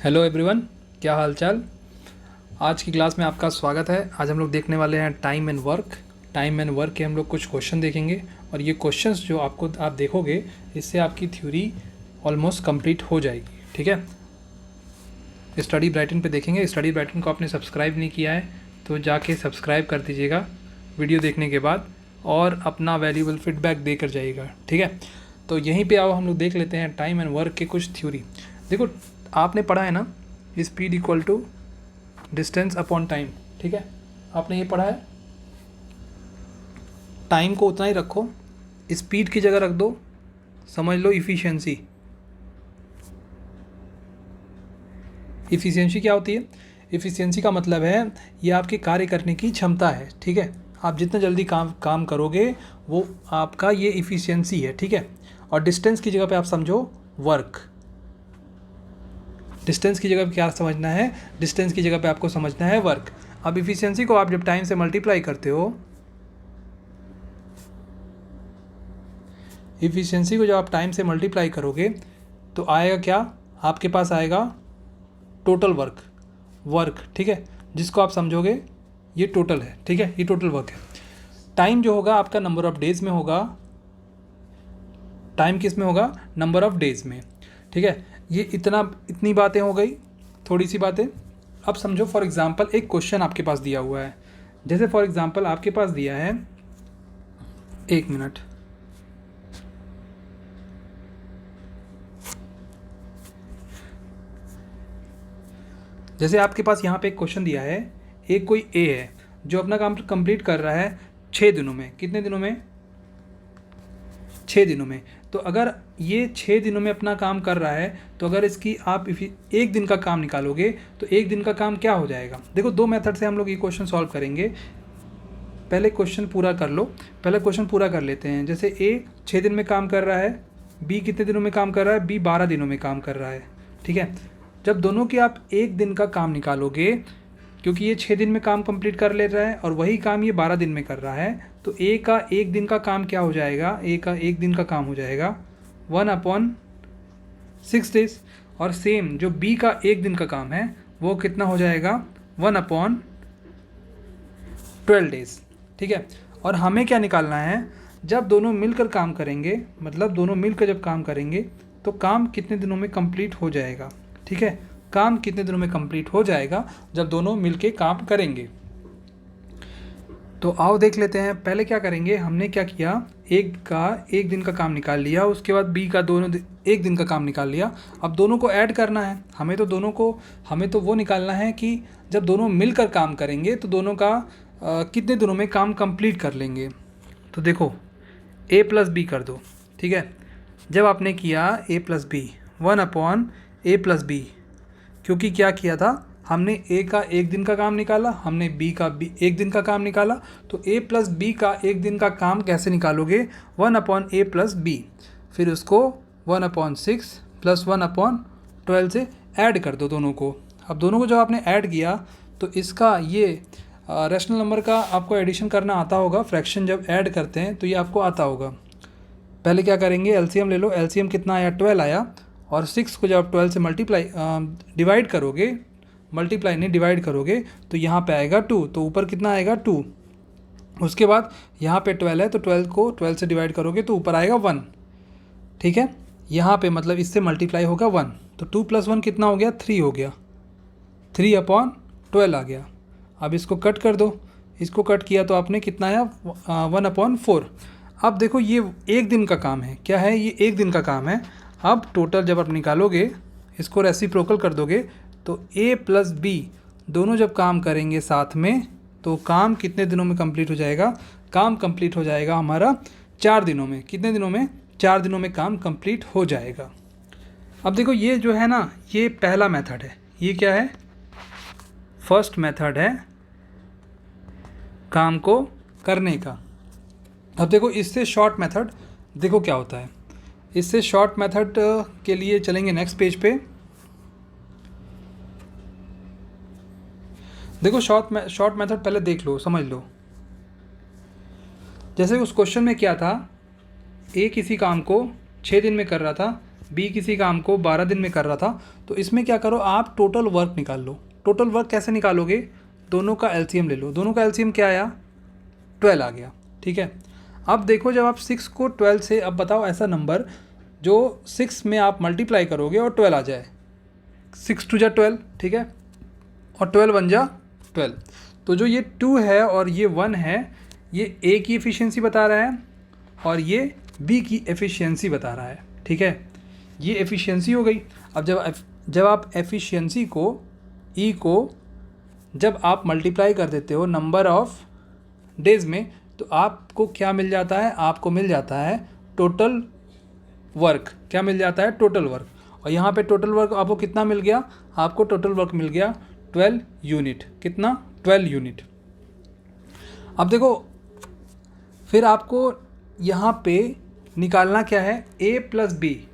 Hello everyone, क्या हाल चाल। आज की क्लास में आपका स्वागत है। आज हम लोग देखने वाले हैं time and work. Time and work के हम लोग कुछ क्वेश्चन देखेंगे और ये क्वेश्चंस जो आप देखोगे इससे आपकी थ्योरी ऑलमोस्ट कंप्लीट हो जाएगी। ठीक है, स्टडी ब्राइटन पे देखेंगे। स्टडी ब्राइटन को आपने सब्सक्राइब नहीं किया है तो जाके सब्सक्राइब कर दीजिएगा वीडियो देखने के बाद और अपना वैल्यूबल फीडबैक देकर जाइएगा। ठीक है, तो यहीं पे आओ हम लोग देख लेते हैं टाइम एंड वर्क के कुछ थ्योरी। देखो, आपने पढ़ा है ना, speed equal to distance upon time. ठीक है, आपने ये पढ़ा है। टाइम को उतना ही रखो, स्पीड की जगह रख दो, समझ लो इफ़िशियंसी। इफ़िशियंसी क्या होती है? इफ़िशियंसी का मतलब है ये आपके कार्य करने की क्षमता है। ठीक है, आप जितना जल्दी काम करोगे वो आपका ये इफ़िशियंसी है। ठीक है, और डिस्टेंस की जगह पे आप समझो वर्क। डिस्टेंस की जगह पे क्या समझना है? डिस्टेंस की जगह पे आपको समझना है वर्क। अब इफ़िशियंसी को आप जब टाइम से मल्टीप्लाई करते हो, इफ़िशियंसी को जब आप टाइम से मल्टीप्लाई करोगे तो आएगा क्या? आपके पास आएगा टोटल वर्क। ठीक है, जिसको आप समझोगे ये टोटल है। ठीक है, ये टोटल वर्क है। टाइम जो होगा आपका नंबर ऑफ डेज में होगा। टाइम किस में होगा? नंबर ऑफ डेज में। ठीक है, ये इतनी बातें हो गई, थोड़ी सी बातें। अब समझो फॉर एग्जांपल एक क्वेश्चन आपके पास दिया हुआ है। जैसे फॉर एग्जांपल आपके पास दिया है, एक मिनट, जैसे आपके पास यहाँ पे एक क्वेश्चन दिया है, एक कोई ए है जो अपना काम कंप्लीट कर रहा है 6 दिनों में। कितने दिनों में? 6 दिनों में। तो अगर ये 6 दिनों में अपना काम कर रहा है तो अगर इसकी आप एक दिन का काम निकालोगे तो एक दिन का काम क्या हो जाएगा? देखो, दो मेथड से हम लोग ये क्वेश्चन सॉल्व करेंगे। पहले क्वेश्चन पूरा कर लो, पहले क्वेश्चन पूरा कर लेते हैं। जैसे ए 6 दिन में काम कर रहा है, बी कितने दिनों में काम कर रहा है? बी 12 दिनों में काम कर रहा है। ठीक है, जब दोनों की आप एक दिन का काम निकालोगे, क्योंकि ये 6 दिन में काम कंप्लीट कर ले रहा है और वही काम ये 12 दिन में कर रहा है, तो ए का एक दिन का काम क्या हो जाएगा? ए का एक दिन का काम हो जाएगा 1/6 डेज। और सेम जो बी का एक दिन का काम है वो कितना हो जाएगा? 1/12 डेज। ठीक है, और हमें क्या निकालना है? जब दोनों मिलकर काम करेंगे, मतलब दोनों मिलकर जब काम करेंगे तो काम कितने दिनों में कंप्लीट हो जाएगा। ठीक है, काम कितने दिनों में कंप्लीट हो जाएगा जब दोनों मिलके काम करेंगे। तो आओ देख लेते हैं। पहले क्या करेंगे? हमने क्या किया, एक दिन का काम निकाल लिया, उसके बाद बी का एक दिन का काम निकाल लिया। अब दोनों को ऐड करना है हमें तो वो निकालना है कि जब दोनों मिलकर काम करेंगे तो दोनों का कितने दिनों में काम कंप्लीट कर लेंगे। तो देखो, a प्लस बी कर दो। ठीक है, जब आपने किया a plus B, 1/a plus B, क्योंकि क्या किया था हमने a का एक दिन का काम निकाला, हमने b का एक दिन का काम निकाला, तो a प्लस बी का एक दिन का काम कैसे निकालोगे? 1/a प्लस बी, फिर उसको 1/6 प्लस 1/12 से ऐड कर दो दोनों को। अब दोनों को जब आपने ऐड किया तो इसका ये रैशनल नंबर का आपको एडिशन करना आता होगा। फ्रैक्शन जब ऐड करते हैं तो ये आपको आता होगा। पहले क्या करेंगे? एलसीएम ले लो। एलसीएम कितना आया? 12 आया। और 6 को जब आप 12 से डिवाइड करोगे, मल्टीप्लाई नहीं डिवाइड करोगे, तो यहाँ पे आएगा 2। तो ऊपर कितना आएगा? 2। उसके बाद यहाँ पे 12 है तो 12 को 12 से डिवाइड करोगे तो ऊपर आएगा 1। ठीक है, यहाँ पे मतलब इससे मल्टीप्लाई होगा 1, तो 2 + 1 कितना हो गया? 3 हो गया। 3/12 आ गया। अब इसको कट कर दो। इसको कट किया तो आपने कितना आया? 1/4। अब देखो, ये एक दिन का काम है। क्या है? ये एक दिन का काम है। अब टोटल जब आप निकालोगे, इसको रेसिप्रोकल कर दोगे, तो a प्लस बी दोनों जब काम करेंगे साथ में तो काम कितने दिनों में कंप्लीट हो जाएगा? काम कंप्लीट हो जाएगा हमारा 4 दिनों में। कितने दिनों में? 4 दिनों में काम कंप्लीट हो जाएगा। अब देखो, ये जो है ना, ये पहला मेथड है। ये क्या है? फर्स्ट मेथड है काम को करने का। अब देखो, इससे शॉर्ट मेथड देखो क्या होता है। इससे शॉर्ट मेथड के लिए चलेंगे नेक्स्ट पेज पे। देखो, शॉर्ट मेथड पहले देख लो, समझ लो। जैसे उस क्वेश्चन में क्या था, ए किसी काम को 6 दिन में कर रहा था, बी किसी काम को 12 दिन में कर रहा था, तो इसमें क्या करो आप टोटल वर्क निकाल लो। टोटल वर्क कैसे निकालोगे, दोनों का एलसीएम ले लो। दोनों का एलसीएम क्या आया, 12 आ गया। ठीक है, अब देखो जब आप 6 को 12 से, अब बताओ ऐसा नंबर जो 6 में आप मल्टीप्लाई करोगे और 12 आ जाए। 6 2 जा 12, ठीक है, और 12 1 जा 12। तो जो ये 2 है और ये 1 है, ये ए की एफिशिएंसी बता रहा है और ये बी की एफिशिएंसी बता रहा है। ठीक है, ये एफिशिएंसी हो गई। अब जब आप एफिशिएंसी को ई को जब आप मल्टीप्लाई कर देते हो नंबर ऑफ डेज में, तो आपको क्या मिल जाता है, आपको मिल जाता है टोटल वर्क। क्या मिल जाता है, टोटल वर्क। और यहाँ पे टोटल वर्क आपको कितना मिल गया, आपको टोटल वर्क मिल गया 12 यूनिट। कितना, 12 यूनिट। अब देखो फिर आपको यहाँ पे निकालना क्या है, ए प्लस बी।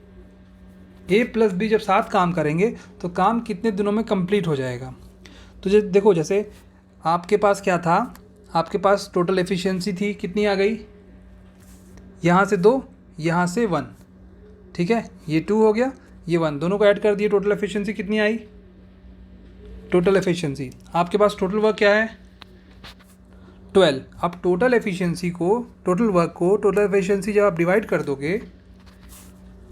ए प्लस बी जब साथ काम करेंगे तो काम कितने दिनों में कंप्लीट हो जाएगा। तो देखो जैसे आपके पास क्या था, आपके पास टोटल एफिशिएंसी थी, कितनी आ गई, यहाँ से 2, यहाँ से 1। ठीक है, ये 2 हो गया, ये 1, दोनों को ऐड कर दिए, टोटल एफिशिएंसी कितनी आई, टोटल एफिशिएंसी आपके पास टोटल वर्क क्या है, 12। अब टोटल एफिशिएंसी को, टोटल वर्क को टोटल एफिशिएंसी जब आप डिवाइड कर दोगे,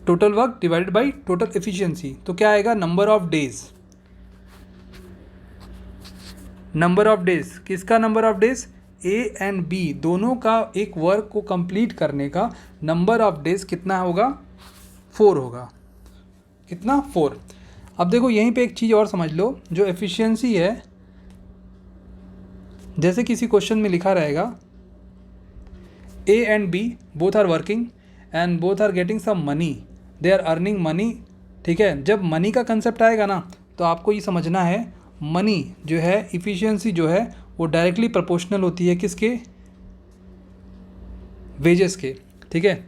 total work divided by total efficiency, तो क्या आएगा, number of days. Number of days, किसका number of days, A and B दोनों का एक वर्क को कंप्लीट करने का नंबर ऑफ डेज कितना होगा, 4 होगा। कितना, 4। अब देखो यहीं पे एक चीज़ और समझ लो, जो एफिशिएंसी है, जैसे किसी क्वेश्चन में लिखा रहेगा A and B both are working and both are getting some money, they are earning money. ठीक है, जब मनी का कंसेप्ट आएगा ना, तो आपको ये समझना है मनी जो है, इफ़िशियंसी जो है, वो डायरेक्टली प्रोपोर्शनल होती है किसके, वेजेस के। ठीक है,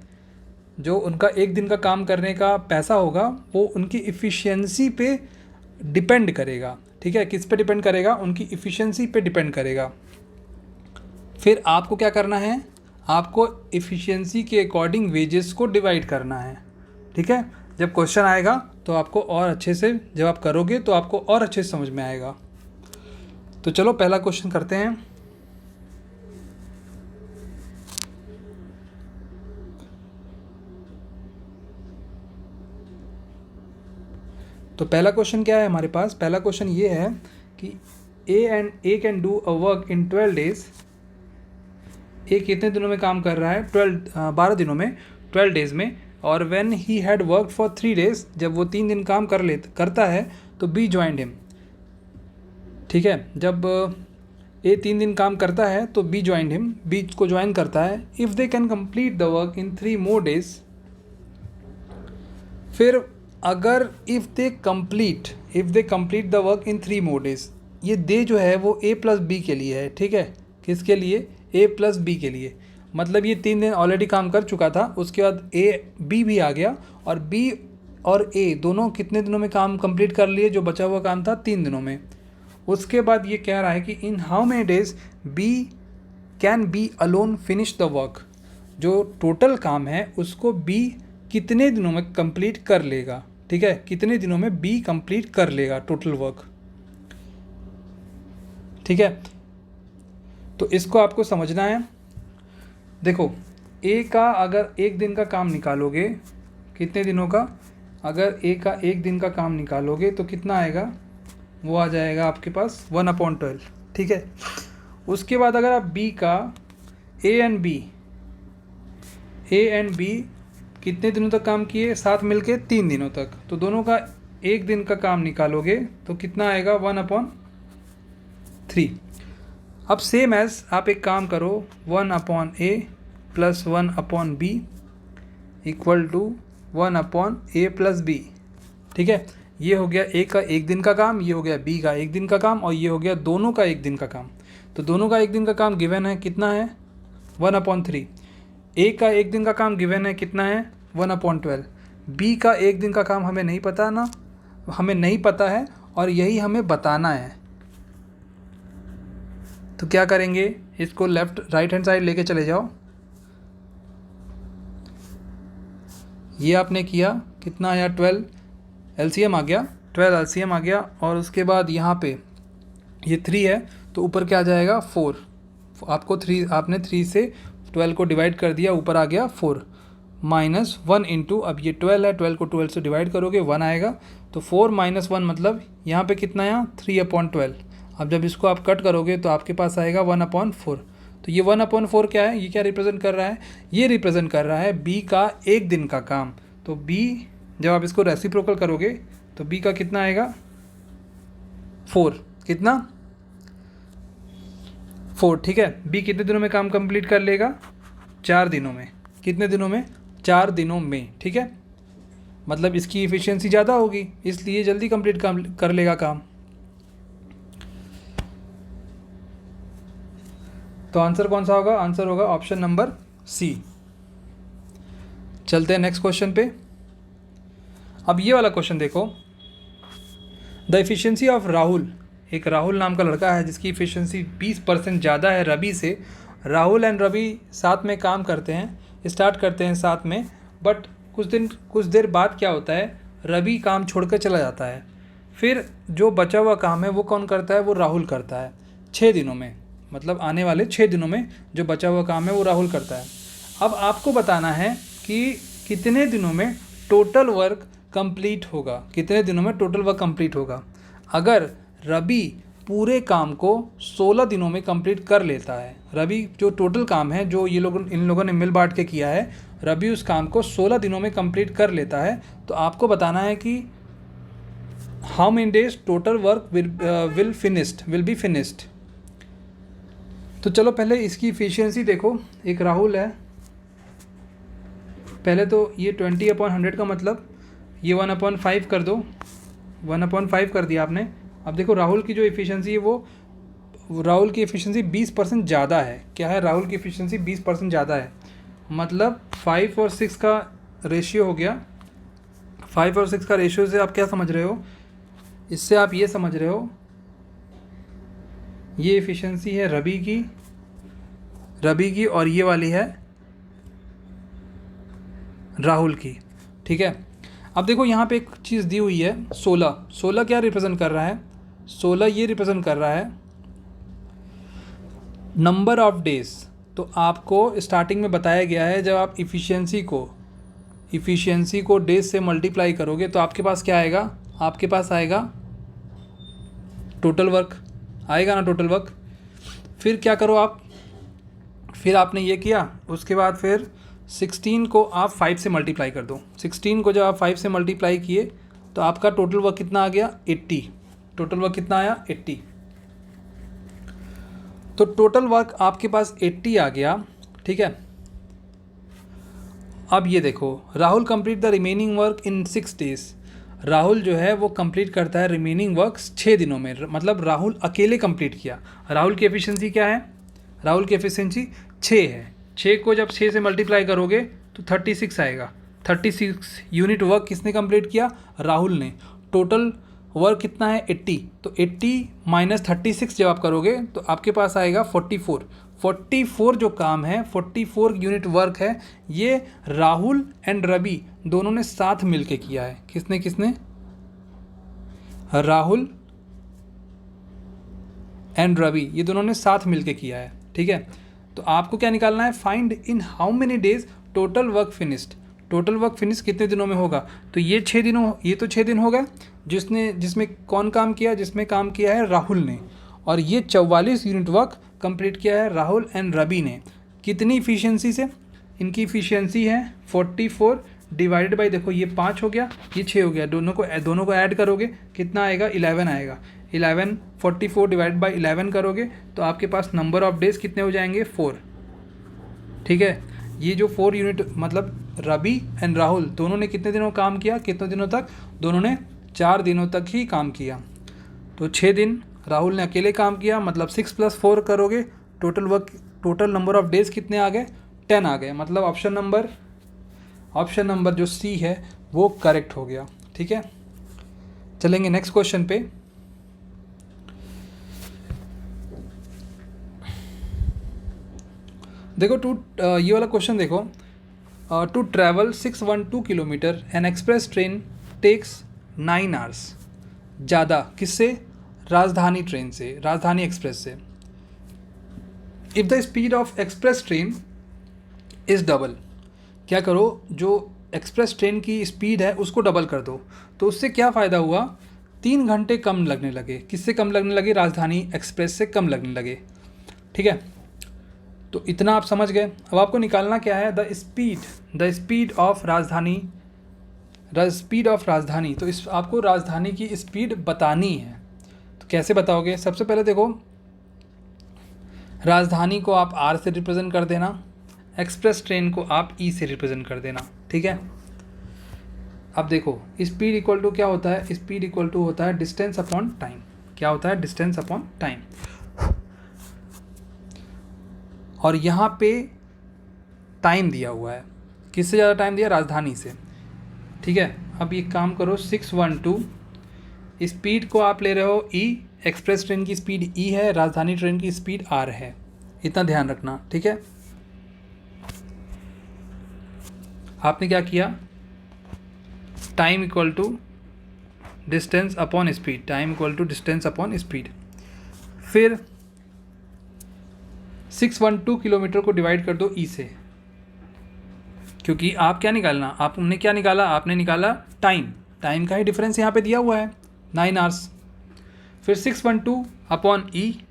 जो उनका एक दिन का काम करने का पैसा होगा वो उनकी इफ़िशियंसी पे डिपेंड करेगा। ठीक है, किस पे डिपेंड करेगा, उनकी इफ़िशियंसी पे डिपेंड करेगा। फिर आपको क्या करना है, आपको इफ़िशियंसी के अकॉर्डिंग वेजेस को डिवाइड करना है। ठीक है, जब क्वेश्चन आएगा तो आपको और अच्छे से, जब आप करोगे तो आपको और अच्छे से समझ में आएगा। तो चलो पहला क्वेश्चन करते हैं। तो पहला क्वेश्चन क्या है हमारे पास, पहला क्वेश्चन ये है कि A can do a work in 12 days. A कितने दिनों में काम कर रहा है, 12 दिनों में, 12 डेज में। और when he had work for 3 days, जब वो 3 दिन काम करता है तो बी ज्वाइंड हिम। ठीक है, जब ए 3 दिन काम करता है तो बी ज्वाइंड हिम, बी को ज्वाइन करता है। If they can complete the work in 3 more days, फिर अगर if they complete the work in 3 more days, ये दे जो है वो ए प्लस बी के लिए है। ठीक है, किसके लिए, ए प्लस बी के लिए। मतलब ये 3 दिन ऑलरेडी काम कर चुका था, उसके बाद ए बी भी आ गया और बी और ए दोनों कितने दिनों में काम कंप्लीट कर लिए, जो बचा हुआ काम था 3 दिनों में। उसके बाद ये कह रहा है कि in how many days B can be alone finish the work, जो टोटल काम है उसको बी कितने दिनों में कंप्लीट कर लेगा। ठीक है, कितने दिनों में बी कंप्लीट कर लेगा टोटल वर्क। ठीक है, तो इसको आपको समझना है। देखो ए का अगर 1 दिन का काम निकालोगे, कितने दिनों का, अगर ए का 1 दिन का काम निकालोगे तो कितना आएगा, वो आ जाएगा आपके पास 1/12। ठीक है, उसके बाद अगर आप बी का ए एंड बी कितने दिनों तक काम किए, साथ मिलके 3 दिनों तक, तो दोनों का 1 दिन का काम निकालोगे तो कितना आएगा, 1/3। अब सेम एज आप एक काम करो, 1/a plus 1/b equal to 1/a plus b। ठीक है, ये हो गया ए का 1 दिन का काम, ये हो गया बी का 1 दिन का काम, और ये हो गया दोनों का 1 दिन का काम। तो दोनों का 1 दिन का काम गिवन है, कितना है, 1/3। ए का 1 दिन का काम गिवन है, कितना है, 1/12। बी का 1 दिन का काम हमें नहीं पता ना, हमें नहीं पता है और यही हमें बताना है। तो क्या करेंगे, इसको राइट हैंड साइड लेके चले जाओ। ये आपने किया, कितना आया 12 एलसीएम आ गया, 12 एलसीएम आ गया। और उसके बाद यहाँ पे ये 3 है तो ऊपर क्या आ जाएगा 4। आपको 3 आपने 3 से 12 को डिवाइड कर दिया, ऊपर आ गया 4 माइनस 1 इंटू, अब ये 12 है, 12 को 12 से डिवाइड करोगे 1 आएगा। तो 4 माइनस 1 मतलब यहाँ पे कितना आया 3/12। अब जब इसको आप कट करोगे तो आपके पास आएगा 1/4। तो ये 1/4 क्या है, ये क्या रिप्रेजेंट कर रहा है, ये रिप्रेजेंट कर रहा है बी का एक दिन का काम। तो बी जब आप इसको रेसिप्रोकल करोगे तो बी का कितना आएगा 4, कितना 4, ठीक है। बी कितने दिनों में काम कंप्लीट कर लेगा, 4 दिनों में। कितने दिनों में, 4 दिनों में, ठीक है। मतलब इसकी एफिशिएंसी ज़्यादा होगी इसलिए जल्दी कंप्लीट कर लेगा काम। तो आंसर कौन सा होगा, आंसर होगा ऑप्शन नंबर सी। चलते हैं नेक्स्ट क्वेश्चन पे। अब ये वाला क्वेश्चन देखो, द एफिशिएंसी ऑफ राहुल, एक राहुल नाम का लड़का है जिसकी एफिशिएंसी 20% ज़्यादा है रवि से। राहुल एंड रवि साथ में काम करते हैं, स्टार्ट करते हैं साथ में, बट कुछ देर बाद क्या होता है, रवि काम छोड़कर चला जाता है। फिर जो बचा हुआ काम है वो कौन करता है, वो राहुल करता है 6 दिनों में, मतलब आने वाले 6 दिनों में जो बचा हुआ काम है वो राहुल करता है। अब आपको बताना है कि कितने दिनों में टोटल वर्क कंप्लीट होगा, कितने दिनों में टोटल वर्क कंप्लीट होगा। अगर रवि पूरे काम को 16 दिनों में कंप्लीट कर लेता है, रवि जो टोटल काम है जो इन लोगों ने मिल बांट के किया है, रवि उस काम को 16 दिनों में कंप्लीट कर लेता है, तो आपको बताना है कि how many days total work will be finished. तो चलो पहले इसकी इफिशियंसी देखो। एक राहुल है, पहले तो ये 20/100 का मतलब ये 1/5 कर दो, 1/5 कर दिया आपने। अब देखो राहुल की जो एफिशिएंसी है वो राहुल की एफिशिएंसी 20% ज़्यादा है। क्या है, राहुल की एफिशिएंसी 20% ज़्यादा है, मतलब 5 और 6 का रेशियो हो गया। 5 और 6 का रेशियो से आप क्या समझ रहे हो, इससे आप ये समझ रहे हो ये एफिशिएंसी है रवि की और ये वाली है राहुल की, ठीक है। अब देखो यहाँ पे एक चीज़ दी हुई है 16 क्या रिप्रेजेंट कर रहा है, 16 ये रिप्रेजेंट कर रहा है नंबर ऑफ डेज। तो आपको स्टार्टिंग में बताया गया है जब आप इफ़िशियंसी को डेज से मल्टीप्लाई करोगे तो आपके पास क्या आएगा, आपके पास आएगा टोटल वर्क, आएगा ना टोटल वर्क। फिर क्या करो आप, फिर आपने ये किया, उसके बाद फिर 16 को आप 5 से मल्टीप्लाई कर दो। 16 को जब आप 5 से मल्टीप्लाई किए तो आपका टोटल वर्क कितना आ गया 80। टोटल वर्क कितना आया 80। तो टोटल वर्क आपके पास 80 आ गया, ठीक है। अब ये देखो Rahul complete the remaining work in 6 days. Rahul जो है वो कंप्लीट करता है रिमेनिंग वर्क 6 दिनों में, मतलब राहुल अकेले कंप्लीट किया। राहुल की एफिशिएंसी क्या है, राहुल की एफिशिएंसी 6 है। 6 को जब 6 से मल्टीप्लाई करोगे तो 36 आएगा। 36 यूनिट वर्क किसने कंप्लीट किया, राहुल ने। टोटल वर्क कितना है 80, तो 80 माइनस 36 जब आप करोगे तो आपके पास आएगा 44 जो काम है, 44 यूनिट वर्क है, ये राहुल एंड रवि दोनों ने साथ मिलके किया है। किसने राहुल एंड रवि ये दोनों ने साथ मिलके किया है, ठीक है। तो आपको क्या निकालना है, find in how many days total work finished. Total work finish कितने दिनों में होगा, तो ये 6 दिनों, ये तो 6 दिन हो गए जिसमें कौन काम किया, जिसमें काम किया है राहुल ने। और ये 44 यूनिट वर्क कंप्लीट किया है राहुल एंड रवि ने। कितनी इफिशियंसी से, इनकी इफिशियंसी है 44 डिवाइडेड बाई, देखो ये 5 हो गया, ये 6 हो गया, दोनों को ऐड करोगे कितना आएगा 11 आएगा। 11 44 डिवाइड बाई 11 करोगे तो आपके पास नंबर ऑफ डेज कितने हो जाएंगे 4, ठीक है। ये जो 4 यूनिट मतलब रवि एंड राहुल दोनों ने कितने दिनों काम किया, कितने दिनों तक, दोनों ने 4 दिनों तक ही काम किया। तो 6 दिन राहुल ने अकेले काम किया, मतलब 6 + 4 करोगे टोटल नंबर ऑफ डेज कितने आ गए 10 आ गए। मतलब ऑप्शन नंबर जो सी है वो करेक्ट हो गया, ठीक है। चलेंगे नेक्स्ट क्वेश्चन पे। देखो ये वाला क्वेश्चन देखो, to travel 612 kilometre an express train takes 9 hours. ज़्यादा किससे? राजधानी ट्रेन से, राजधानी एक्सप्रेस से। If the speed of express train is double, क्या करो, जो एक्सप्रेस ट्रेन की स्पीड है उसको डबल कर दो। तो उससे क्या फ़ायदा हुआ? 3 घंटे कम लगने लगे। किससे कम लगने लगे? राजधानी एक्सप्रेस से कम लगने लगे। ठीक है, तो इतना आप समझ गए। अब आपको निकालना क्या है? द स्पीड ऑफ राजधानी, तो इस आपको राजधानी की स्पीड बतानी है। तो कैसे बताओगे? सबसे पहले देखो, राजधानी को आप आर से रिप्रेजेंट कर देना, एक्सप्रेस ट्रेन को आप ई से रिप्रेजेंट कर देना। ठीक है, अब देखो स्पीड इक्वल टू क्या होता है? स्पीड इक्वल टू होता है डिस्टेंस अपॉन टाइम। क्या होता है? Distance upon time. और यहाँ पे टाइम दिया हुआ है, किससे ज़्यादा टाइम दिया? राजधानी से। ठीक है, अब एक काम करो, 612 स्पीड को आप ले रहे हो ई, एक्सप्रेस ट्रेन की स्पीड ई है, राजधानी ट्रेन की स्पीड आर है। इतना ध्यान रखना। ठीक है, आपने क्या किया? Time equal to distance upon speed, time equal to distance upon speed. फिर 612 किलोमीटर को डिवाइड कर दो ई से, क्योंकि आप क्या निकालना? आपने क्या निकाला? आपने निकाला टाइम का ही डिफरेंस यहाँ पे दिया हुआ है 9 आवर्स। फिर 612 अपॉन ई।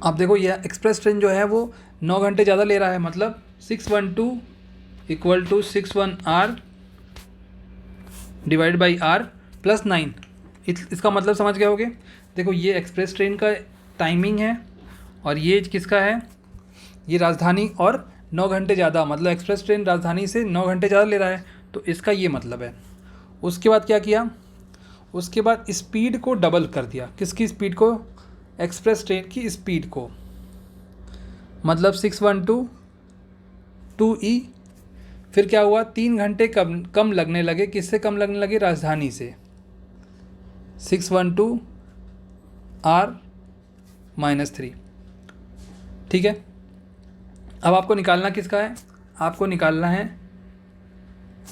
अब देखो ये एक्सप्रेस ट्रेन जो है वो 9 घंटे ज़्यादा ले रहा है, मतलब 612 equal to 61 R divide by R plus 9। इसका मतलब समझ गए होगे? देखो ये एक्सप्रेस ट्रेन का टाइमिंग है और ये किसका है? ये राजधानी, और 9 घंटे ज़्यादा, मतलब एक्सप्रेस ट्रेन राजधानी से 9 घंटे ज़्यादा ले रहा है, तो इसका ये मतलब है। उसके बाद क्या किया? उसके बाद स्पीड को डबल कर दिया। किसकी स्पीड को? एक्सप्रेस ट्रेन की स्पीड को, मतलब 612 2E। फिर क्या हुआ? 3 घंटे कम लगने लगे। किससे कम लगने लगे? राजधानी से। 612 R -3। ठीक है, अब आपको निकालना किसका है? आपको निकालना है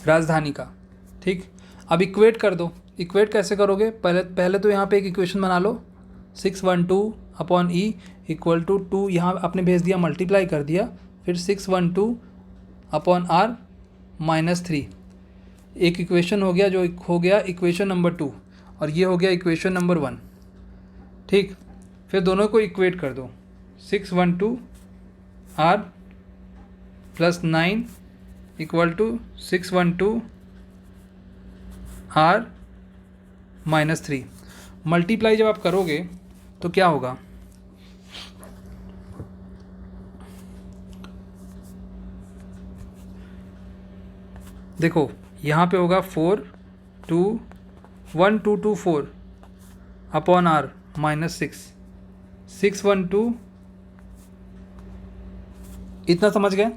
राजधानी का। ठीक, अब इक्वेट कर दो। इक्वेट कैसे करोगे? पहले तो यहाँ पे एक इक्वेशन बना लो, 612 अपॉन ई इक्वल टू 2, यहाँ आपने भेज दिया, मल्टीप्लाई कर दिया, फिर 612 अपॉन आर -3। एक इक्वेशन हो गया, जो हो गया इक्वेशन नंबर 2, और ये हो गया इक्वेशन नंबर 1। ठीक, फिर दोनों को इक्वेट कर दो, 612 R plus 9 equal to 612 R -3। Multiply जब आप करोगे तो क्या होगा? देखो यहाँ पे होगा 4 अपॉन आर -6 612। इतना समझ गए?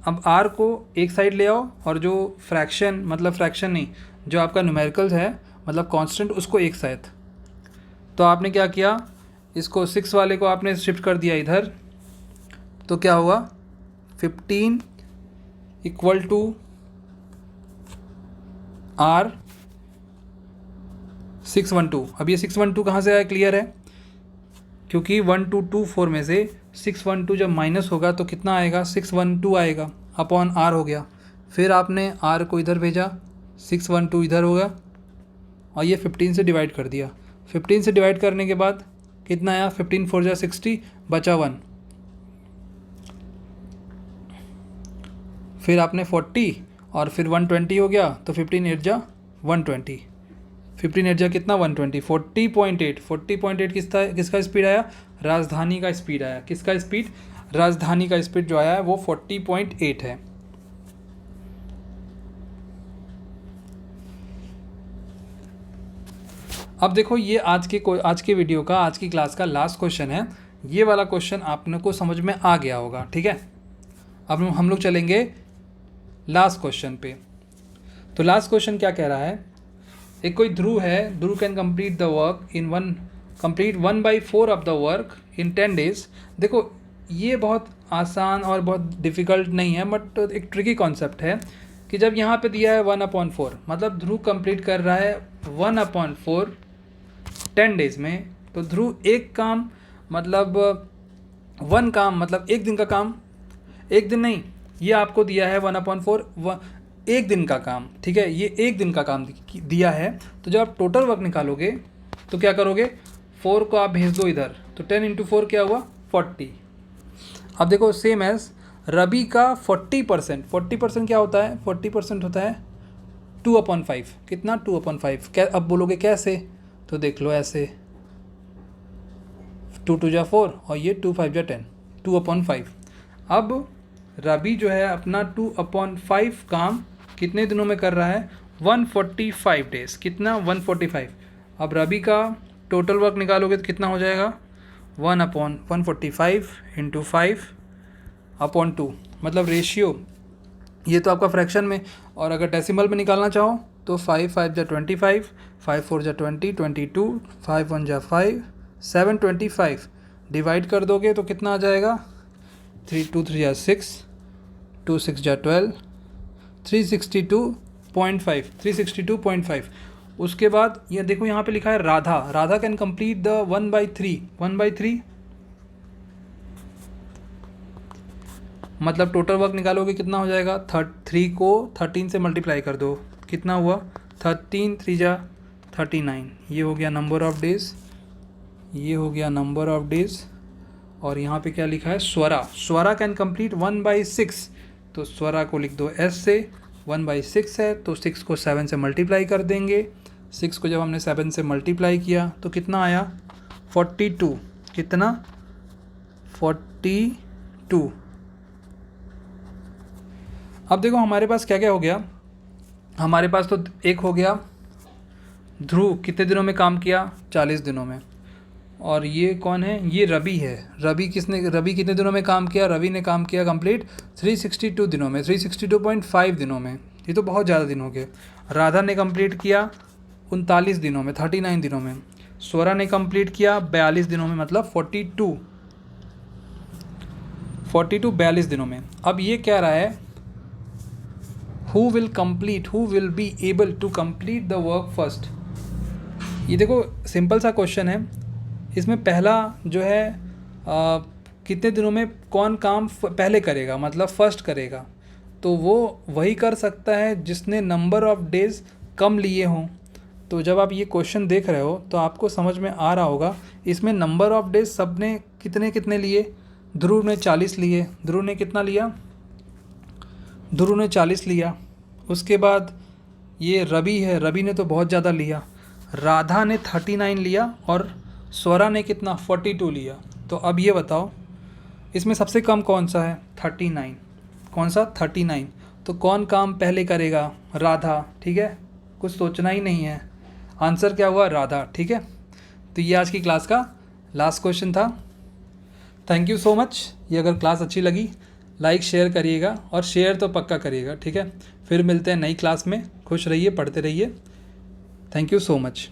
अब आर को एक साइड ले आओ और जो फ्रैक्शन, मतलब फ्रैक्शन नहीं, जो आपका न्यूमेरिकल्स है, मतलब कांस्टेंट, उसको एक साथ। तो आपने क्या किया? इसको 6 वाले को आपने शिफ्ट कर दिया इधर, तो क्या हुआ? 15 इक्वल टू आर 612। अब ये 612 कहाँ से आया? क्लियर है, क्योंकि 1224 में से 612 जब माइनस होगा तो कितना आएगा? 612 आएगा, अपॉन आर हो गया। फिर आपने आर को इधर भेजा, 612 इधर होगा, और ये 15 से डिवाइड कर दिया। 15 से डिवाइड करने के बाद कितना आया? 15 4 जा 60, बचा 1। फिर आपने 40 और फिर 120 हो गया, तो 15 8 जा 120, 15 8 जा कितना? 120। 40.8 किसका स्पीड आया? राजधानी का स्पीड आया। किसका स्पीड? राजधानी का स्पीड जो आया है वो 40.8 है। अब देखो ये आज के वीडियो का, आज की क्लास का लास्ट क्वेश्चन है। ये वाला क्वेश्चन आपने को समझ में आ गया होगा। ठीक है, अब हम लोग चलेंगे लास्ट क्वेश्चन पे। तो लास्ट क्वेश्चन क्या कह रहा है? एक कोई ध्रुव है, Dhruv can complete the work in 1/4 of the work in 10 days। देखो ये बहुत आसान और बहुत डिफ़िकल्ट नहीं है, बट एक ट्रिकी कॉन्सेप्ट है कि जब यहाँ पे दिया है 1/4, मतलब ध्रुव कंप्लीट कर रहा है 1/4 10 डेज़ में, तो ध्रुव एक काम मतलब वन काम मतलब एक दिन का काम, एक दिन नहीं, ये आपको दिया है 1/4 एक दिन का काम, ठीक है, ये एक दिन का काम दिया है। तो जब आप टोटल वर्क निकालोगे तो क्या करोगे, 4 को आप भेज दो इधर, तो 10 × 4 क्या हुआ 40। अब देखो सेम एज रवि का 40% क्या होता है, 40% होता है 2/5, कितना 2/5, क्या अब बोलोगे कैसे, तो देख लो ऐसे 2 × 2 = 4 और ये 2 × 5 = 10, 2/5। अब रवि जो है अपना 2/5 काम कितने दिनों में कर रहा है, 145 डेज़, कितना 145। अब रवि का टोटल वर्क निकालोगे तो कितना हो जाएगा 1/145 × 5/2, मतलब रेशियो, ये तो आपका फ्रैक्शन में, और अगर डेसिमल में निकालना चाहो तो 5 × 5 = 25, 5 × 4 = 20, 22, 5 × 1 = 5, 725 डिवाइड कर दोगे तो कितना आ जाएगा, 3 × 2 = 3 = 6, 2 × 6 = 12, 362.5। उसके बाद ये देखो यहाँ पे लिखा है राधा कैन कंप्लीट द 1/3 मतलब टोटल वर्क निकालोगे कितना हो जाएगा, 3 को 13 से मल्टीप्लाई कर दो, कितना हुआ 13 × 3 = 39, ये हो गया नंबर ऑफ डेज़, और यहाँ पे क्या लिखा है, स्वरा कैन कंप्लीट 1/6, तो स्वरा को लिख दो एस से, 1/6 है तो 6 को 7 से मल्टीप्लाई कर देंगे, 6 को जब हमने 7 से मल्टीप्लाई किया तो कितना आया 42, कितना 42। अब देखो हमारे पास क्या क्या हो गया, हमारे पास तो एक हो गया ध्रुव कितने दिनों में काम किया, 40 दिनों में, और ये कौन है, ये रवि है, रवि कितने दिनों में काम किया, रवि ने काम किया कंप्लीट 362 दिनों में, 362.5 दिनों में, ये तो बहुत ज़्यादा दिन हो गए। राधा ने कंप्लीट किया 39 दिनों में, 39 दिनों में, स्वरा ने कंप्लीट किया 42 दिनों में, मतलब 42 42 दिनों में। अब ये कह रहा है who will be able to complete the work first. ये देखो सिंपल सा क्वेश्चन है, इसमें पहला जो है कितने दिनों में कौन काम पहले करेगा, मतलब फर्स्ट करेगा, तो वो वही कर सकता है जिसने नंबर ऑफ डेज़ कम लिए हों। तो जब आप ये क्वेश्चन देख रहे हो तो आपको समझ में आ रहा होगा, इसमें नंबर ऑफ डेज सब ने कितने लिए, ध्रुव ने 40 लिए, ध्रुव ने कितना लिया, ध्रुव ने 40 लिया। उसके बाद ये रवि है, रवि ने तो बहुत ज़्यादा लिया, राधा ने 39 लिया और स्वरा ने कितना 42 लिया। तो अब ये बताओ इसमें सबसे कम कौन सा है, 39, कौन सा 39, तो कौन काम पहले करेगा, राधा, ठीक है, कुछ सोचना ही नहीं है, आंसर क्या हुआ राधा, ठीक है। तो ये आज की क्लास का लास्ट क्वेश्चन था। Thank you so much. ये अगर क्लास अच्छी लगी लाइक शेयर करिएगा, और शेयर तो पक्का करिएगा, ठीक है। फिर मिलते हैं नई क्लास में, खुश रहिए, पढ़ते रहिए। Thank you so much.